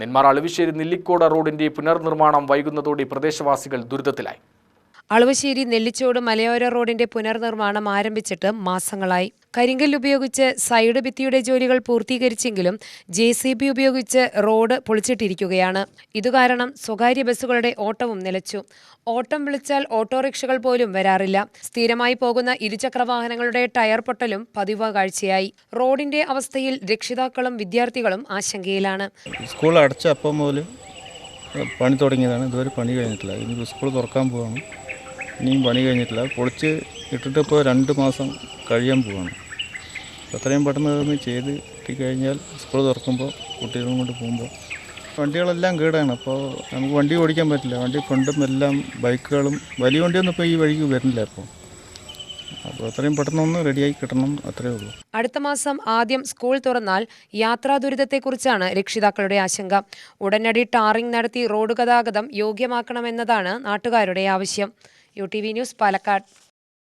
നെന്മാറ അളുവശ്ശേരി നെല്ലിക്കോട് റോഡിന്റെ പുനർനിർമ്മാണം വൈകുന്നതോടെ പ്രദേശവാസികൾ ദുരിതത്തിലായി. അളുവശ്ശേരി നെല്ലിച്ചോട് മലയോര റോഡിന്റെ പുനർനിർമ്മാണം ആരംഭിച്ചിട്ട് മാസങ്ങളായി. കരിങ്കല്ല് ഉപയോഗിച്ച് സൈഡ് ഭിത്തിയുടെ ജോലികൾ പൂർത്തീകരിച്ചെങ്കിലും JCB ഉപയോഗിച്ച് റോഡ് പൊളിച്ചിട്ടിരിക്കുകയാണ്. ഇതുകാരണം സ്വകാര്യ ബസ്സുകളുടെ ഓട്ടവും നിലച്ചു. ഓട്ടം വിളിച്ചാൽ ഓട്ടോറിക്ഷകൾ പോലും വരാറില്ല. സ്ഥിരമായി പോകുന്ന ഇരുചക്രവാഹനങ്ങളുടെ ടയർ പൊട്ടലും പതിവ് കാഴ്ചയായി. റോഡിന്റെ അവസ്ഥയിൽ രക്ഷിതാക്കളും വിദ്യാർത്ഥികളും ആശങ്കയിലാണ്. സ്കൂൾ അടച്ചപ്പം മുതൽ പണി തുടങ്ങിയതാണ്. ഇതുവരെ പണി കഴിഞ്ഞിട്ടില്ല. ഇനി സ്കൂൾ തുറക്കാൻ പോവാണ്. ഇനിയും പണി കഴിഞ്ഞിട്ടില്ല. പൊളിച്ച് ഇട്ടിട്ട് ഇപ്പോൾ 2 മാസം കഴിയാൻ പോവാണ്. എത്രയും പെട്ടെന്ന് അതൊന്ന് ചെയ്ത് കിട്ടിക്കഴിഞ്ഞാൽ സ്കൂൾ തുറക്കുമ്പോൾ കുട്ടികളും കൊണ്ട് പോകുമ്പോൾ വണ്ടികളെല്ലാം കേടാണ്. അപ്പോൾ നമുക്ക് വണ്ടി ഓടിക്കാൻ പറ്റില്ല. വണ്ടി ഫ്രണ്ടും എല്ലാം ബൈക്കുകളും വലിയ വണ്ടിയൊന്നും ഇപ്പോൾ ഈ വഴിക്ക് വരുന്നില്ല. അപ്പോൾ എത്രയും പെട്ടെന്നൊന്ന് റെഡിയായി കിട്ടണം, അത്രയേ ഉള്ളൂ. അടുത്ത മാസം ആദ്യം സ്കൂൾ തുറന്നാൽ യാത്രാ ദുരിതത്തെക്കുറിച്ചാണ് രക്ഷിതാക്കളുടെ ആശങ്ക. ഉടനടി ടാറിംഗ് നടത്തി റോഡ് ഗതാഗതം യോഗ്യമാക്കണമെന്നതാണ് നാട്ടുകാരുടെ ആവശ്യം. UTV news, Palakkad.